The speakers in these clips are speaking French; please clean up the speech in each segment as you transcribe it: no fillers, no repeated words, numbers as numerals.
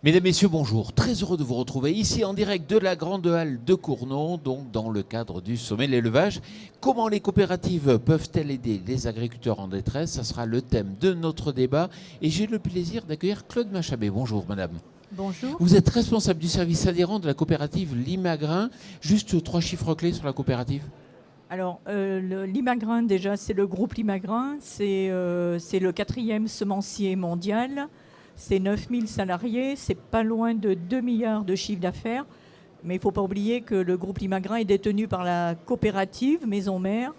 Mesdames, Messieurs, bonjour. Très heureux de vous retrouver ici en direct de la Grande Halle de Cournon, donc dans le cadre du sommet de l'élevage. Comment les coopératives peuvent-elles aider les agriculteurs en détresse? Ça sera le thème de notre débat. Et j'ai le plaisir d'accueillir Claude Machabé. Bonjour, madame. Bonjour. Vous êtes responsable du service adhérent de la coopérative Limagrin. Juste 3 chiffres clés sur la coopérative. Alors, le Limagrin, déjà, c'est le groupe Limagrin. C'est le 4e semencier mondial. C'est 9000 salariés. C'est pas loin de 2 milliards de chiffre d'affaires. Mais il ne faut pas oublier que le groupe Limagrin est détenu par la coopérative Maison Mère,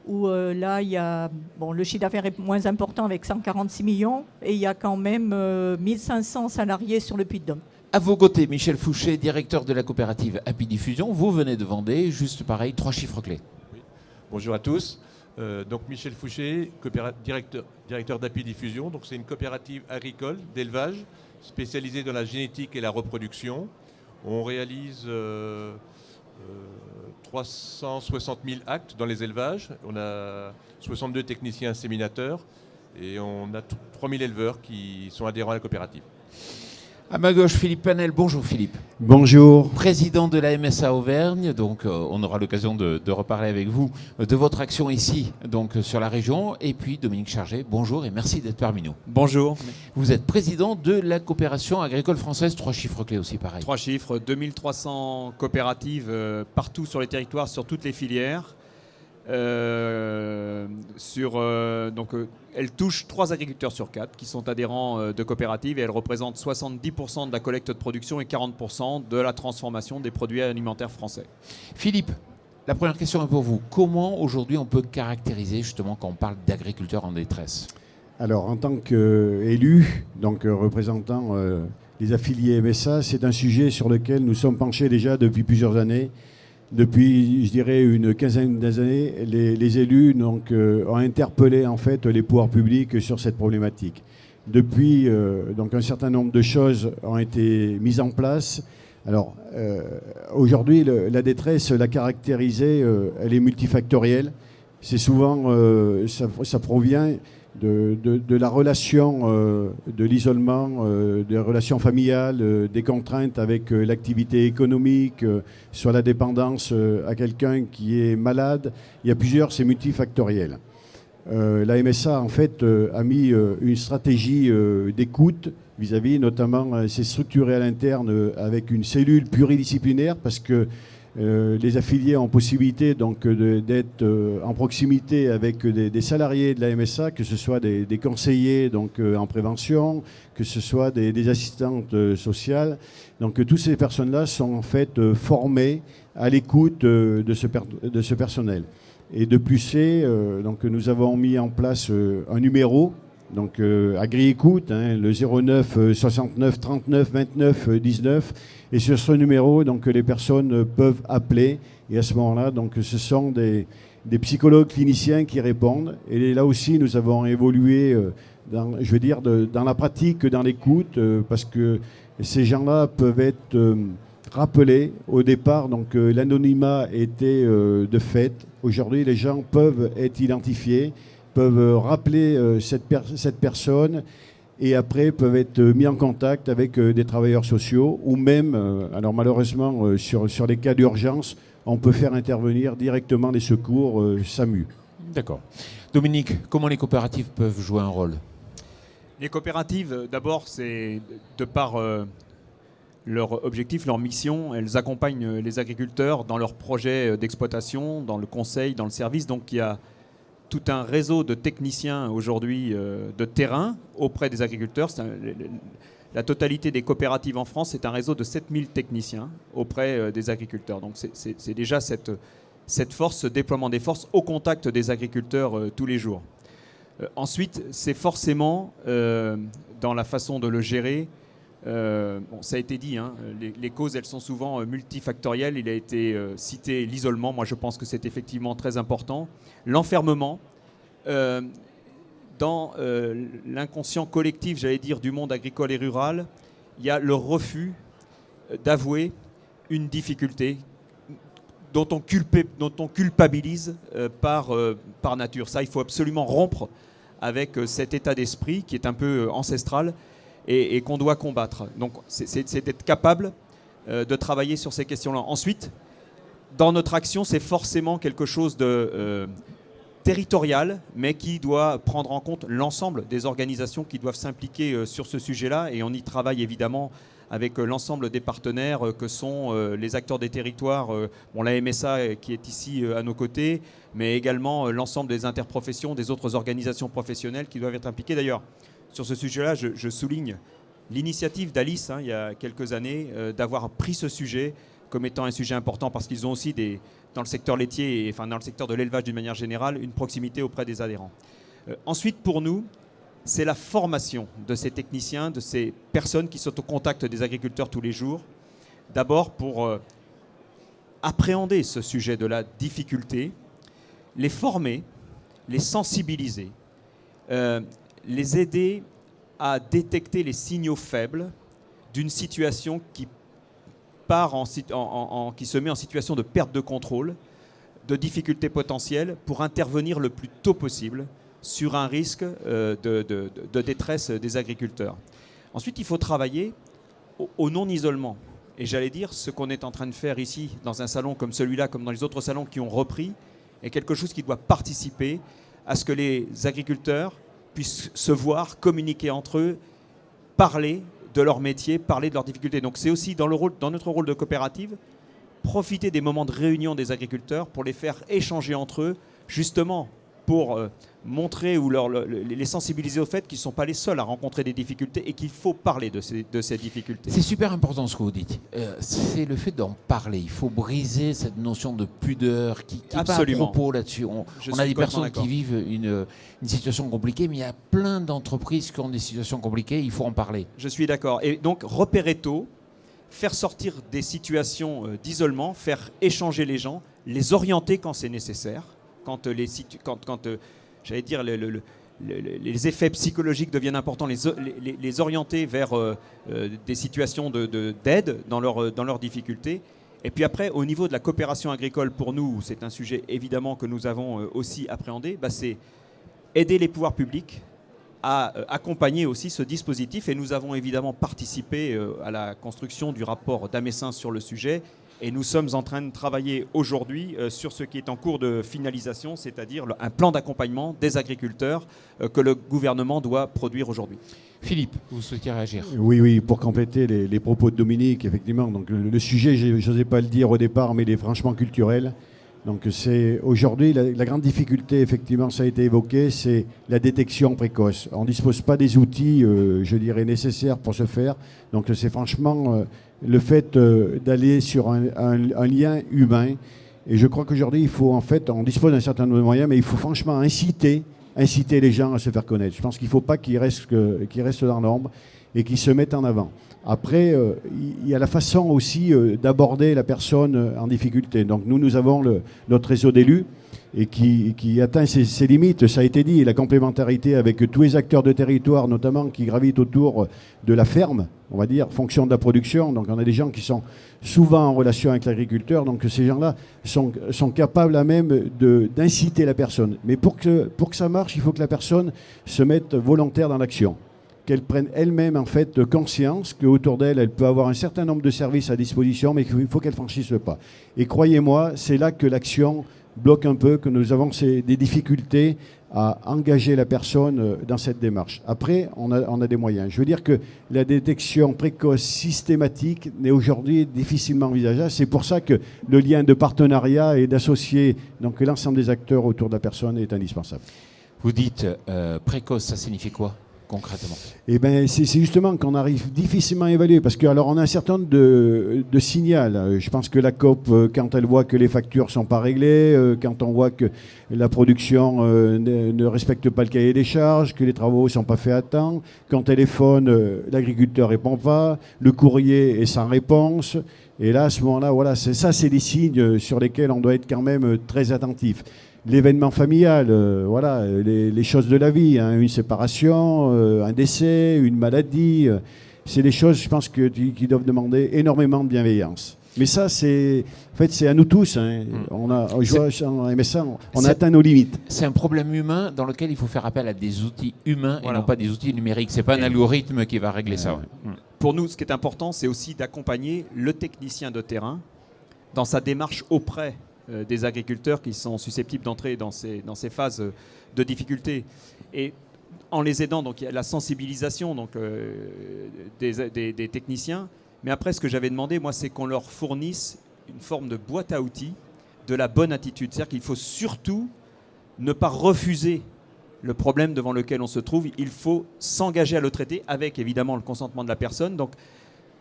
où là, il y a, le chiffre d'affaires est moins important avec 146 millions. Et il y a quand même 1500 salariés sur le Puy-de-Dôme. À vos côtés, Michel Fouché, directeur de la coopérative Happy Diffusion. Vous venez de Vendée. Juste pareil, 3 chiffres clés. Oui. Bonjour à tous. Donc Michel Fouché, directeur d'Happy Diffusion. Donc c'est une coopérative agricole d'élevage spécialisée dans la génétique et la reproduction. On réalise 360 000 actes dans les élevages. On a 62 techniciens inséminateurs et on a 3000 éleveurs qui sont adhérents à la coopérative. À ma gauche, Philippe Panel. Bonjour Philippe. Bonjour. Président de la MSA Auvergne, donc on aura l'occasion de reparler avec vous de votre action ici, donc sur la région. Et puis Dominique Chargé, bonjour et merci d'être parmi nous. Bonjour. Vous êtes président de la coopération agricole française, 3 chiffres clés aussi pareil. 3 chiffres, 2300 coopératives partout sur les territoires, sur toutes les filières. Elle touche 3 agriculteurs sur 4 qui sont adhérents de coopératives et elle représente 70% de la collecte de production et 40% de la transformation des produits alimentaires français. Philippe, la première question est pour vous. Comment aujourd'hui on peut caractériser justement quand on parle d'agriculteurs en détresse? Alors, en tant qu'élu, donc représentant les affiliés MSA, c'est un sujet sur lequel nous sommes penchés déjà depuis plusieurs années. Depuis, je dirais, une quinzaine d'années, les élus donc, ont interpellé en fait les pouvoirs publics sur cette problématique. Depuis, donc, un certain nombre de choses ont été mises en place. Alors, aujourd'hui, la détresse, la caractérisée, elle est multifactorielle. C'est souvent, ça provient de la relation, de l'isolement, des relations familiales, des contraintes avec l'activité économique, sur la dépendance à quelqu'un qui est malade. Il y a plusieurs, c'est multifactoriel. La MSA, en fait, a mis une stratégie d'écoute vis-à-vis, notamment, c'est structuré à l'interne avec une cellule pluridisciplinaire parce que les affiliés ont possibilité donc d'être en proximité avec des salariés de la MSA, que ce soit des conseillers donc, en prévention, que ce soit des assistantes sociales. Donc toutes ces personnes-là sont en fait formées à l'écoute de ce personnel. Et de plus, donc nous avons mis en place un numéro. Donc Agri-Écoute, le 09 69 39 29 19. Et sur ce numéro, donc, les personnes peuvent appeler. Et à ce moment-là, donc, ce sont des psychologues cliniciens qui répondent. Et là aussi, nous avons évolué dans la pratique, dans l'écoute, parce que ces gens-là peuvent être rappelés. Au départ, donc, l'anonymat était de fait. Aujourd'hui, les gens peuvent être identifiés, peuvent rappeler cette personne et après peuvent être mis en contact avec des travailleurs sociaux ou même, alors malheureusement, sur les cas d'urgence, on peut faire intervenir directement les secours SAMU. D'accord. Dominique, comment les coopératives peuvent jouer un rôle? Les coopératives, d'abord, c'est de par leur objectif, leur mission, elles accompagnent les agriculteurs dans leurs projets d'exploitation, dans le conseil, dans le service. Donc il y a tout un réseau de techniciens aujourd'hui de terrain auprès des agriculteurs. La totalité des coopératives en France, c'est un réseau de 7000 techniciens auprès des agriculteurs. Donc c'est déjà cette force, ce déploiement des forces au contact des agriculteurs tous les jours. Ensuite, c'est forcément dans la façon de le gérer. Ça a été dit, les causes, elles sont souvent multifactorielles. Il a été cité l'isolement. Moi, je pense que c'est effectivement très important. L'enfermement. Dans l'inconscient collectif, j'allais dire, du monde agricole et rural, il y a le refus d'avouer une difficulté dont on culpabilise par nature. Ça, il faut absolument rompre avec cet état d'esprit qui est un peu ancestral et qu'on doit combattre. Donc c'est d'être capable de travailler sur ces questions-là. Ensuite, dans notre action, c'est forcément quelque chose de territorial, mais qui doit prendre en compte l'ensemble des organisations qui doivent s'impliquer sur ce sujet-là. Et on y travaille évidemment avec l'ensemble des partenaires que sont les acteurs des territoires, la MSA qui est ici à nos côtés, mais également l'ensemble des interprofessions, des autres organisations professionnelles qui doivent être impliquées. D'ailleurs, sur ce sujet-là, je souligne l'initiative d'Alice, il y a quelques années, d'avoir pris ce sujet comme étant un sujet important parce qu'ils ont aussi, dans le secteur laitier, et dans le secteur de l'élevage d'une manière générale, une proximité auprès des adhérents. Ensuite, pour nous, c'est la formation de ces techniciens, de ces personnes qui sont au contact des agriculteurs tous les jours. D'abord pour appréhender ce sujet de la difficulté, les former, les sensibiliser, les aider à détecter les signaux faibles d'une situation qui qui se met en situation de perte de contrôle, de difficultés potentielles, pour intervenir le plus tôt possible sur un risque de détresse des agriculteurs. Ensuite, il faut travailler au non-isolement. Et j'allais dire, ce qu'on est en train de faire ici, dans un salon comme celui-là, comme dans les autres salons qui ont repris, est quelque chose qui doit participer à ce que les agriculteurs puissent se voir, communiquer entre eux, parler de leur métier, parler de leurs difficultés. Donc c'est aussi dans notre rôle de coopérative, profiter des moments de réunion des agriculteurs pour les faire échanger entre eux, justement pour montrer ou les sensibiliser au fait qu'ils ne sont pas les seuls à rencontrer des difficultés et qu'il faut parler de ces difficultés. C'est super important ce que vous dites. C'est le fait d'en parler. Il faut briser cette notion de pudeur qui va à propos là-dessus. On a des personnes qui vivent une situation compliquée, mais il y a plein d'entreprises qui ont des situations compliquées. Il faut en parler. Je suis d'accord. Et donc, repérer tôt, faire sortir des situations d'isolement, faire échanger les gens, les orienter quand c'est nécessaire, quand j'allais dire, les effets psychologiques deviennent importants, les orienter vers des situations d'aide dans leurs difficultés. Et puis après, au niveau de la coopération agricole, pour nous, c'est un sujet évidemment que nous avons aussi appréhendé, c'est aider les pouvoirs publics à accompagner aussi ce dispositif. Et nous avons évidemment participé à la construction du rapport d'Amessin sur le sujet. Et nous sommes en train de travailler aujourd'hui sur ce qui est en cours de finalisation, c'est-à-dire un plan d'accompagnement des agriculteurs que le gouvernement doit produire aujourd'hui. Philippe, vous souhaitiez réagir? Oui, pour compléter les propos de Dominique, effectivement. Donc le sujet, je n'osais pas le dire au départ, mais il est franchement culturel. Donc c'est aujourd'hui la grande difficulté, effectivement, ça a été évoqué, c'est la détection précoce. On ne dispose pas des outils, je dirais, nécessaires pour ce faire. Donc c'est franchement le fait d'aller sur un lien humain. Et je crois qu'aujourd'hui, il faut on dispose d'un certain nombre de moyens, mais il faut franchement inciter les gens à se faire connaître. Je pense qu'il ne faut pas qu'ils restent dans l'ombre et qu'ils se mettent en avant. Après, il y a la façon aussi d'aborder la personne en difficulté. Donc nous avons notre réseau d'élus et qui atteint ses limites, ça a été dit, la complémentarité avec tous les acteurs de territoire, notamment qui gravitent autour de la ferme, on va dire, fonction de la production. Donc on a des gens qui sont souvent en relation avec l'agriculteur, donc ces gens-là sont capables à même d'inciter la personne. Mais pour que ça marche, il faut que la personne se mette volontaire dans l'action, qu'elle prenne elle-même en fait conscience qu'autour d'elle, elle peut avoir un certain nombre de services à disposition, mais qu'il faut qu'elle franchisse le pas. Et croyez-moi, c'est là que l'action bloque un peu, que nous avons des difficultés à engager la personne dans cette démarche. Après, on a des moyens. Je veux dire que la détection précoce systématique n'est aujourd'hui difficilement envisageable. C'est pour ça que le lien de partenariat et d'associer donc l'ensemble des acteurs autour de la personne est indispensable. Vous dites précoce, ça signifie quoi concrètement? Eh bien, c'est justement qu'on arrive difficilement à évaluer, parce que alors on a un certain nombre de signaux. Je pense que la COP, quand elle voit que les factures ne sont pas réglées, quand on voit que la production ne respecte pas le cahier des charges, que les travaux ne sont pas faits à temps, quand on téléphone, l'agriculteur ne répond pas, le courrier est sans réponse. Et là, à ce moment-là, voilà, c'est des signes sur lesquels on doit être quand même très attentif. L'événement familial, voilà, les choses de la vie, une séparation, un décès, une maladie, c'est des choses, je pense, qui doivent demander énormément de bienveillance. Mais ça, c'est à nous tous. Hein. On a, je vois, en MSA, on a atteint nos limites. C'est un problème humain dans lequel il faut faire appel à des outils humains Voilà. et non pas des outils numériques. C'est pas un algorithme qui va régler ça. Ouais. Pour nous, ce qui est important, c'est aussi d'accompagner le technicien de terrain dans sa démarche auprès des agriculteurs qui sont susceptibles d'entrer dans ces phases de difficulté. Et en les aidant, donc il y a la sensibilisation donc, des techniciens. Mais après, ce que j'avais demandé, moi, c'est qu'on leur fournisse une forme de boîte à outils de la bonne attitude. C'est-à-dire qu'il faut surtout ne pas refuser le problème devant lequel on se trouve. Il faut s'engager à le traiter avec, évidemment, le consentement de la personne. Donc,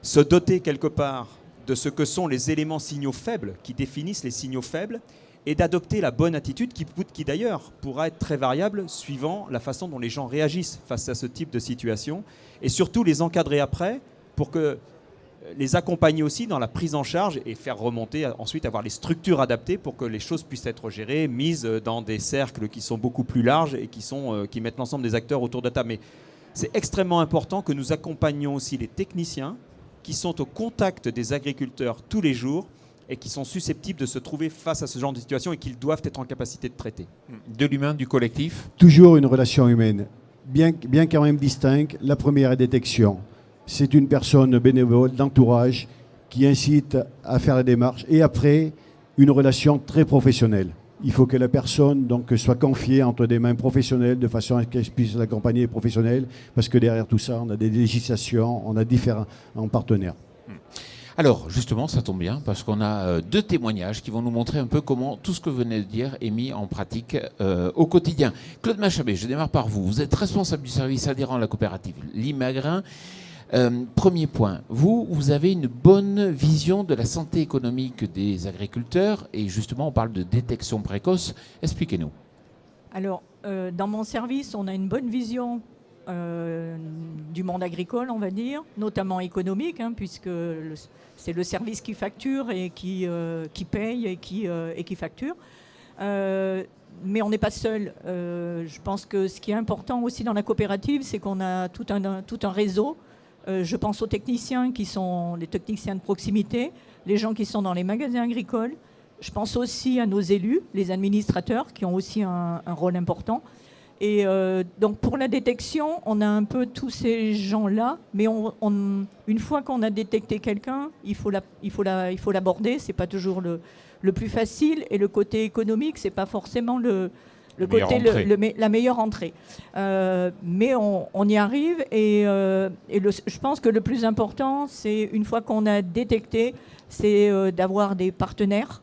se doter quelque part de ce que sont les éléments signaux faibles, qui définissent les signaux faibles, et d'adopter la bonne attitude qui d'ailleurs pourra être très variable suivant la façon dont les gens réagissent face à ce type de situation, et surtout les encadrer après pour que les accompagner aussi dans la prise en charge et faire remonter, ensuite avoir les structures adaptées pour que les choses puissent être gérées, mises dans des cercles qui sont beaucoup plus larges et qui mettent l'ensemble des acteurs autour de la table. Mais c'est extrêmement important que nous accompagnions aussi les techniciens qui sont au contact des agriculteurs tous les jours et qui sont susceptibles de se trouver face à ce genre de situation et qu'ils doivent être en capacité de traiter. De l'humain, du collectif. Toujours une relation humaine, bien quand même distincte. La première est détection. C'est une personne bénévole, d'entourage, qui incite à faire la démarche. Et après, une relation très professionnelle. Il faut que la personne donc, soit confiée entre des mains professionnelles de façon à qu'elle puisse l'accompagner les professionnels. Parce que derrière tout ça, on a des législations, on a différents partenaires. Alors, justement, ça tombe bien, parce qu'on a deux témoignages qui vont nous montrer un peu comment tout ce que vous venez de dire est mis en pratique au quotidien. Claude Machabé, je démarre par vous. Vous êtes responsable du service adhérent à la coopérative Limagrin. Premier point, vous avez une bonne vision de la santé économique des agriculteurs, et justement, on parle de détection précoce. Expliquez-nous. Alors, dans mon service, on a une bonne vision du monde agricole, on va dire, notamment économique, hein, puisque c'est le service qui facture et qui paye et qui facture. Mais on n'est pas seul. Je pense que ce qui est important aussi dans la coopérative, c'est qu'on a tout un réseau. Je pense aux techniciens qui sont les techniciens de proximité, les gens qui sont dans les magasins agricoles. Je pense aussi à nos élus, les administrateurs, qui ont aussi un rôle important. Et donc pour la détection, on a un peu tous ces gens-là, mais une fois qu'on a détecté quelqu'un, il faut l'aborder. C'est pas toujours le plus facile, et le côté économique, c'est pas forcément la meilleure entrée. Mais on y arrive, et je pense que le plus important, c'est une fois qu'on a détecté, c'est d'avoir des partenaires.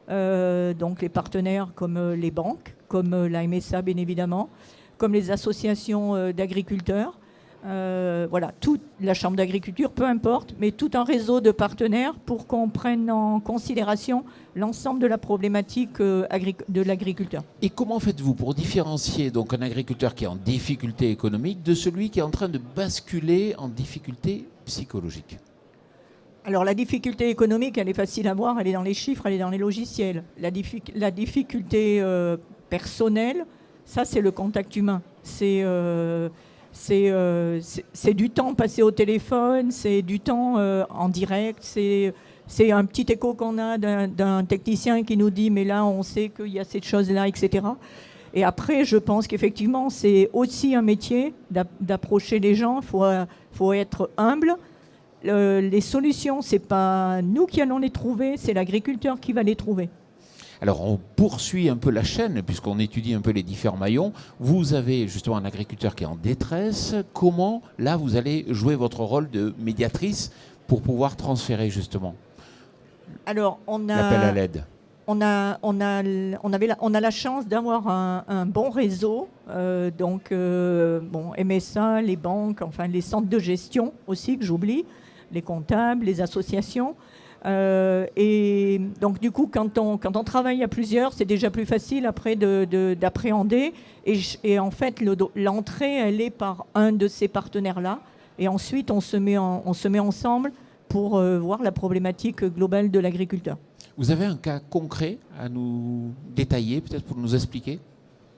Donc les partenaires comme les banques, comme la MSA bien évidemment, comme les associations d'agriculteurs, voilà, toute la chambre d'agriculture, peu importe, mais tout un réseau de partenaires pour qu'on prenne en considération l'ensemble de la problématique de l'agriculteur. Et comment faites-vous pour différencier donc un agriculteur qui est en difficulté économique de celui qui est en train de basculer en difficulté psychologique ? Alors la difficulté économique, elle est facile à voir, elle est dans les chiffres, elle est dans les logiciels. La difficulté personnelle, ça c'est le contact humain. C'est du temps passé au téléphone, c'est du temps en direct, c'est un petit écho qu'on a d'un technicien qui nous dit mais là on sait qu'il y a cette chose-là, etc. Et après je pense qu'effectivement c'est aussi un métier d'approcher les gens, il faut être humble. Les solutions, ce n'est pas nous qui allons les trouver, c'est l'agriculteur qui va les trouver. Alors on poursuit un peu la chaîne puisqu'on étudie un peu les différents maillons. Vous avez justement un agriculteur qui est en détresse. Comment, là, vous allez jouer votre rôle de médiatrice pour pouvoir transférer justement l'appel à l'aide? On a la chance d'avoir un bon réseau, MSA, les banques, enfin les centres de gestion aussi que j'oublie, les comptables, les associations. Et donc du coup, quand on travaille à plusieurs, c'est déjà plus facile après d'appréhender. Et en fait, l'entrée, elle est par un de ces partenaires-là. Et ensuite, on se met ensemble pour voir la problématique globale de l'agriculteur. Vous avez un cas concret à nous détailler, peut-être pour nous expliquer ?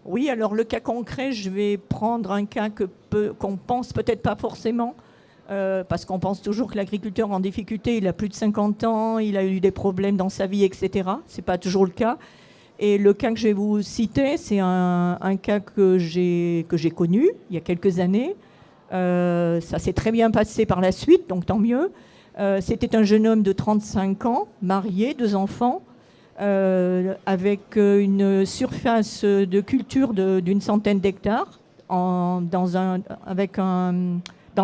Oui, alors le cas concret, je vais prendre un cas qu'on pense peut-être pas forcément. parce qu'on pense toujours que l'agriculteur en difficulté, il a plus de 50 ans, il a eu des problèmes dans sa vie, etc. Ce n'est pas toujours le cas. Et le cas que je vais vous citer, c'est un cas que j'ai connu il y a quelques années. Ça s'est très bien passé par la suite, donc tant mieux. C'était un jeune homme de 35 ans, marié, 2 enfants, avec une surface de culture d'une centaine d'hectares, dans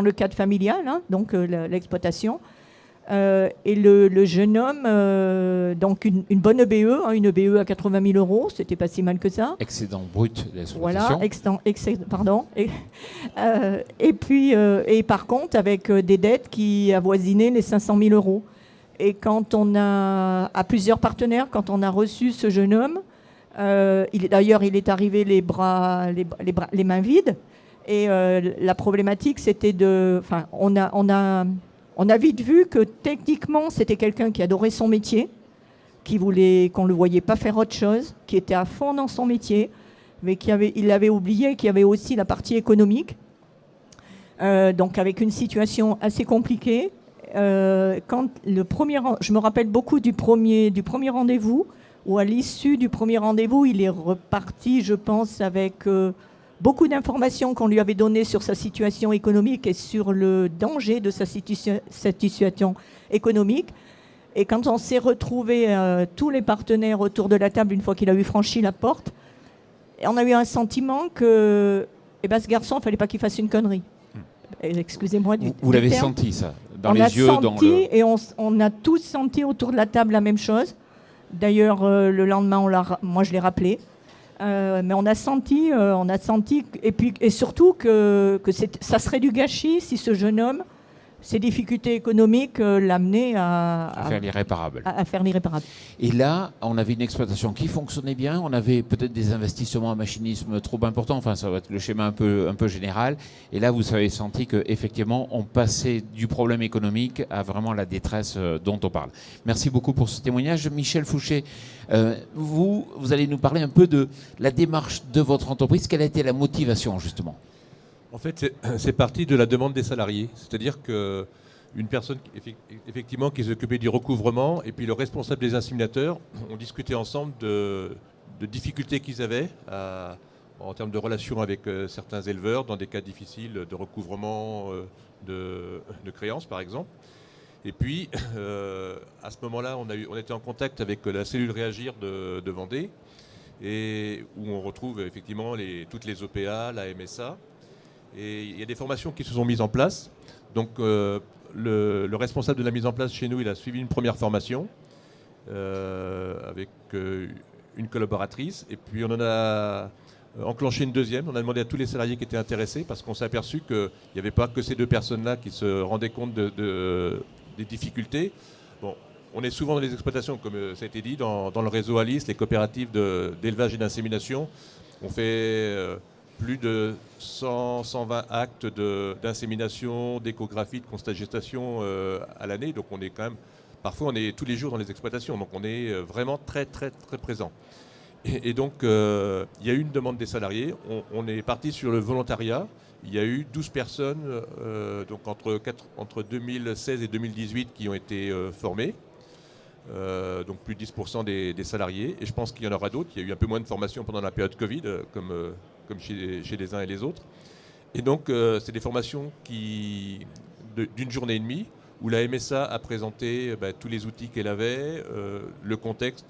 le cadre familial, hein, donc l'exploitation. Et le jeune homme, donc une bonne EBE, hein, une EBE à 80 000 €, c'était pas si mal que ça. Excédent brut d'exploitation. Voilà, pardon. Et puis, et par contre, avec des dettes qui avoisinaient les 500 000 €. Et quand on a, à plusieurs partenaires, quand on a reçu ce jeune homme, d'ailleurs, il est arrivé les mains vides. Et la problématique, c'était enfin, on a vite vu que techniquement, c'était quelqu'un qui adorait son métier, qu'on ne le voyait pas faire autre chose, qui était à fond dans son métier, mais il avait oublié qu'il y avait aussi la partie économique. Donc avec une situation assez compliquée. Je me rappelle beaucoup du premier rendez-vous, où à l'issue du premier rendez-vous, il est reparti, je pense, avec beaucoup d'informations qu'on lui avait données sur sa situation économique et sur le danger de sa situation économique. Et quand on s'est retrouvés, tous les partenaires autour de la table, une fois qu'il a eu franchi la porte, on a eu un sentiment que ce garçon, il ne fallait pas qu'il fasse une connerie. Excusez-moi du Vous l'avez terme. senti, ça, dans les yeux, dans le... Et on a tous senti autour de la table la même chose. D'ailleurs, le lendemain, moi je l'ai rappelé. Mais on a senti, et surtout que ça serait du gâchis si ce jeune homme, ses difficultés économiques l'amenaient à faire l'irréparable. À faire l'irréparable. Et là, on avait une exploitation qui fonctionnait bien, on avait peut-être des investissements en machinisme trop importants, enfin ça va être le schéma un peu général. Et là, vous avez senti qu'effectivement, on passait du problème économique à vraiment la détresse dont on parle. Merci beaucoup pour ce témoignage. Michel Fouché, vous allez nous parler un peu de la démarche de votre entreprise. Quelle a été la motivation, justement ? En fait, c'est parti de la demande des salariés. C'est-à-dire qu'une personne effectivement qui s'occupait du recouvrement et puis le responsable des inséminateurs ont discuté ensemble de difficultés qu'ils avaient en termes de relations avec certains éleveurs dans des cas difficiles de recouvrement de créances, par exemple. Et puis, à ce moment-là, on était en contact avec la cellule Réagir de Vendée, et où on retrouve effectivement toutes les OPA, la MSA. Et il y a des formations qui se sont mises en place. Donc le responsable de la mise en place chez nous, il a suivi une première formation avec une collaboratrice. Et puis on en a enclenché une deuxième. On a demandé à tous les salariés qui étaient intéressés, parce qu'on s'est aperçu qu'il n'y avait pas que ces 2 personnes-là qui se rendaient compte des difficultés. Bon, on est souvent dans les exploitations, comme ça a été dit, dans le réseau Alice, les coopératives d'élevage et d'insémination. On fait... plus de 120 actes d'insémination, d'échographie, de constat de gestation à l'année. Donc on est quand même, parfois on est tous les jours dans les exploitations, donc on est vraiment très très très présent. Et donc il y a eu une demande des salariés, on est parti sur le volontariat. Il y a eu 12 personnes donc entre 2016 et 2018 qui ont été formées. Donc plus de 10% des salariés, et je pense qu'il y en aura d'autres. Il y a eu un peu moins de formation pendant la période Covid, comme chez les uns et les autres. Et donc c'est des formations d'une journée et demie, où la MSA a présenté tous les outils qu'elle avait, le contexte,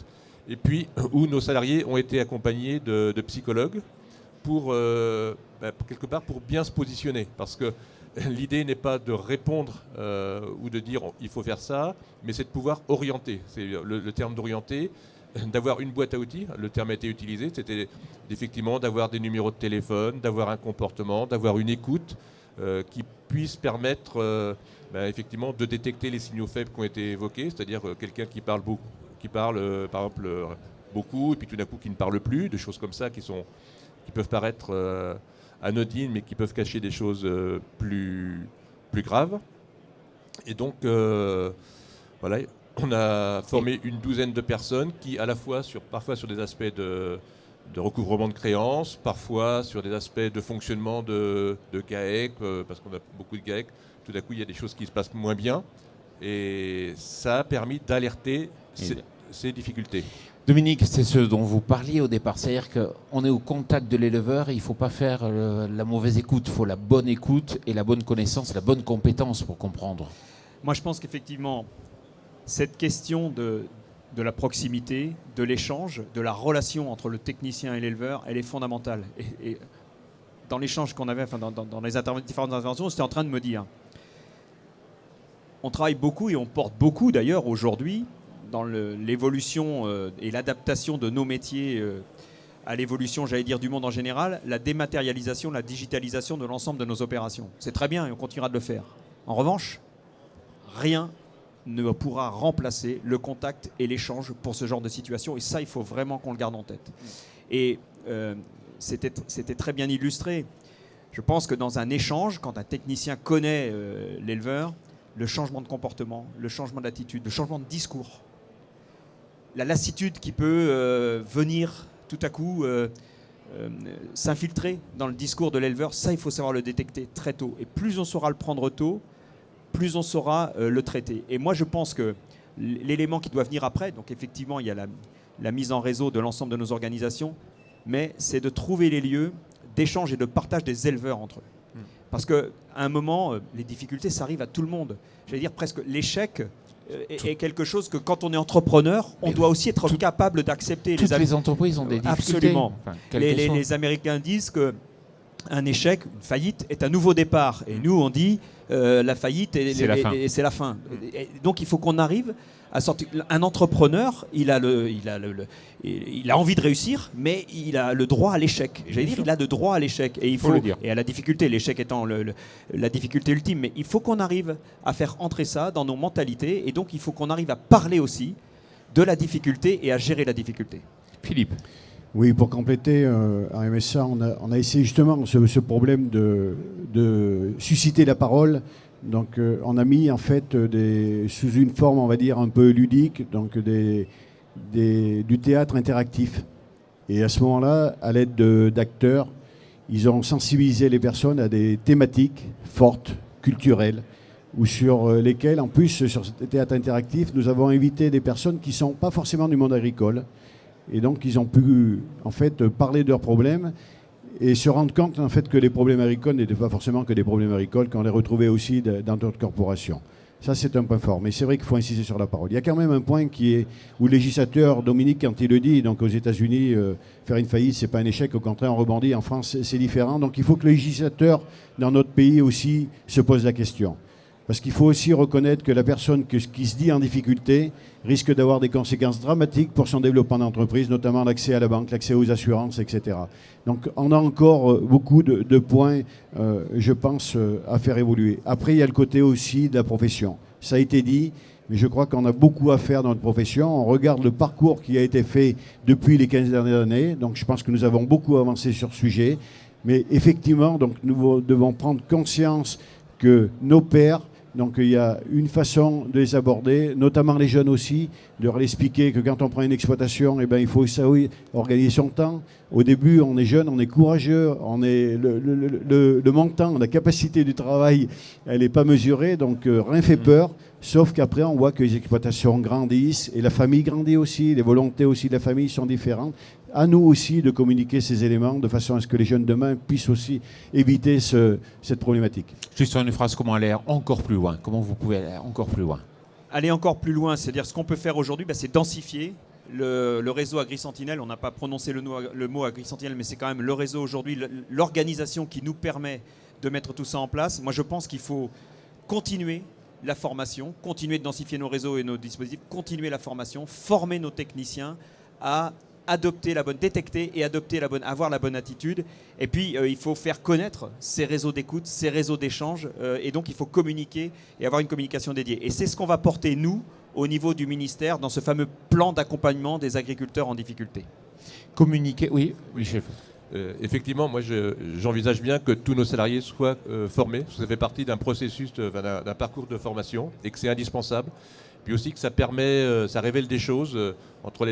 et puis où nos salariés ont été accompagnés de psychologues pour quelque part pour bien se positionner, parce que l'idée n'est pas de répondre ou de dire il faut faire ça, mais c'est de pouvoir orienter. C'est le terme d'orienter, d'avoir une boîte à outils. Le terme a été utilisé, c'était effectivement d'avoir des numéros de téléphone, d'avoir un comportement, d'avoir une écoute qui puisse permettre effectivement de détecter les signaux faibles qui ont été évoqués, c'est-à-dire quelqu'un qui parle par exemple beaucoup, et puis tout d'un coup qui ne parle plus, des choses comme ça qui peuvent paraître anodines, mais qui peuvent cacher des choses plus graves. Et donc, voilà, on a formé une douzaine de personnes qui, à la fois, parfois sur des aspects de recouvrement de créances, parfois sur des aspects de fonctionnement de GAEC, parce qu'on a beaucoup de GAEC, tout à coup il y a des choses qui se passent moins bien. Et ça a permis d'alerter ces difficultés. Dominique, c'est ce dont vous parliez au départ, c'est-à-dire qu'on est au contact de l'éleveur et il ne faut pas faire la mauvaise écoute, il faut la bonne écoute et la bonne connaissance, la bonne compétence pour comprendre. Moi, je pense qu'effectivement, cette question de la proximité, de l'échange, de la relation entre le technicien et l'éleveur, elle est fondamentale. Et dans l'échange qu'on avait, enfin, dans les différentes interventions, j'étais en train de me dire, on travaille beaucoup et on porte beaucoup d'ailleurs aujourd'hui dans l'évolution et l'adaptation de nos métiers à l'évolution, j'allais dire, du monde en général, la dématérialisation, la digitalisation de l'ensemble de nos opérations. C'est très bien et on continuera de le faire. En revanche, rien ne pourra remplacer le contact et l'échange pour ce genre de situation. Et ça, il faut vraiment qu'on le garde en tête. Et c'était très bien illustré. Je pense que dans un échange, quand un technicien connaît l'éleveur, le changement de comportement, le changement d'attitude, le changement de discours, la lassitude qui peut venir tout à coup s'infiltrer dans le discours de l'éleveur, ça, il faut savoir le détecter très tôt. Et plus on saura le prendre tôt, plus on saura le traiter. Et moi, je pense que l'élément qui doit venir après, donc effectivement, il y a la mise en réseau de l'ensemble de nos organisations, mais c'est de trouver les lieux d'échange et de partage des éleveurs entre eux. Parce qu'à un moment, les difficultés, ça arrive à tout le monde. J'allais dire presque l'échec est quelque chose que quand on est entrepreneur, on doit aussi être capable d'accepter. Toutes les entreprises ont des difficultés. Absolument. Enfin, les Américains disent qu'un échec, une faillite, est un nouveau départ. Et nous, on dit la faillite, c'est la fin. Et donc, il faut qu'on arrive à sortir. Un entrepreneur, il a envie de réussir, mais il a le droit à l'échec. J'allais dire, il a le droit à l'échec. Et il faut le dire. Et à la difficulté, l'échec étant la difficulté ultime. Mais il faut qu'on arrive à faire entrer ça dans nos mentalités. Et donc, il faut qu'on arrive à parler aussi de la difficulté et à gérer la difficulté. Philippe. Oui, pour compléter, à MSA, on a essayé justement ce problème de susciter la parole. Donc, on a mis en fait sous une forme, on va dire, un peu ludique, donc du théâtre interactif. Et à ce moment-là, à l'aide d'acteurs, ils ont sensibilisé les personnes à des thématiques fortes, culturelles, ou sur lesquelles, en plus, sur ce théâtre interactif, nous avons invité des personnes qui ne sont pas forcément du monde agricole. Et donc, ils ont pu, en fait, parler de leurs problèmes et se rendre compte, en fait, que les problèmes agricoles n'étaient pas forcément que des problèmes agricoles, qu'on les retrouvait aussi dans d'autres corporations. Ça, c'est un point fort. Mais c'est vrai qu'il faut insister sur la parole. Il y a quand même un point où le législateur, Dominique, quand il le dit, donc aux États-Unis, faire une faillite, c'est pas un échec. Au contraire, on rebondit. En France, c'est différent. Donc, il faut que le législateur, dans notre pays aussi, se pose la question. Parce qu'il faut aussi reconnaître que la personne qui se dit en difficulté risque d'avoir des conséquences dramatiques pour son développement d'entreprise, notamment l'accès à la banque, l'accès aux assurances, etc. Donc on a encore beaucoup de points, je pense, à faire évoluer. Après, il y a le côté aussi de la profession. Ça a été dit, mais je crois qu'on a beaucoup à faire dans notre profession. On regarde le parcours qui a été fait depuis les 15 dernières années. Donc je pense que nous avons beaucoup avancé sur ce sujet. Mais effectivement, donc, nous devons prendre conscience que nos pairs, donc il y a une façon de les aborder, notamment les jeunes aussi, de leur expliquer que quand on prend une exploitation, eh ben, il faut organiser son temps. Au début, on est jeune, on est courageux, on est le montant, la capacité du travail, elle n'est pas mesurée, donc rien fait peur, sauf qu'après on voit que les exploitations grandissent et la famille grandit aussi, les volontés aussi de la famille sont différentes. À nous aussi de communiquer ces éléments de façon à ce que les jeunes demain puissent aussi éviter cette problématique. Juste en une phrase, comment aller encore plus loin? Comment vous pouvez aller encore plus loin? Aller encore plus loin, c'est-à-dire ce qu'on peut faire aujourd'hui, c'est densifier le réseau AgriSentinelle. On n'a pas prononcé le mot AgriSentinelle, mais c'est quand même le réseau aujourd'hui, l'organisation qui nous permet de mettre tout ça en place. Moi, je pense qu'il faut continuer la formation, continuer de densifier nos réseaux et nos dispositifs, continuer la formation, former nos techniciens à détecter et adopter avoir la bonne attitude. Et puis, il faut faire connaître ces réseaux d'écoute, ces réseaux d'échange. Et donc, il faut communiquer et avoir une communication dédiée. Et c'est ce qu'on va porter, nous, au niveau du ministère, dans ce fameux plan d'accompagnement des agriculteurs en difficulté. Communiquer, oui, Michel. Effectivement, moi, j'envisage bien que tous nos salariés soient formés. Ça fait partie d'un processus, d'un parcours de formation et que c'est indispensable. puis aussi que ça permet, ça révèle des choses entre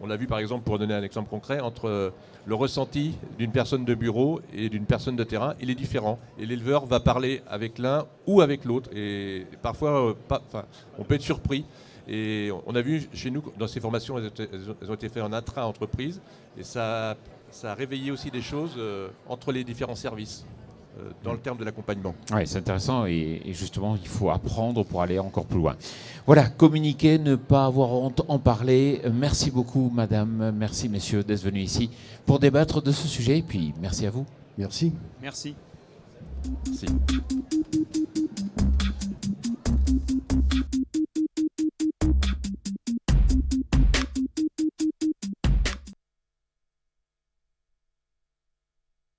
on l'a vu par exemple, pour donner un exemple concret, entre le ressenti d'une personne de bureau et d'une personne de terrain, il est différent. Et l'éleveur va parler avec l'un ou avec l'autre. Et parfois, on peut être surpris. Et on a vu chez nous, dans ces formations, elles ont été faites en intra-entreprise. Et ça a réveillé aussi des choses entre les différents services, dans le terme de l'accompagnement. Oui, c'est intéressant et justement, il faut apprendre pour aller encore plus loin. Voilà, communiquer, ne pas avoir honte, en parler. Merci beaucoup, madame, merci, messieurs, d'être venus ici pour débattre de ce sujet. Et puis, merci à vous. Merci. Merci. Merci.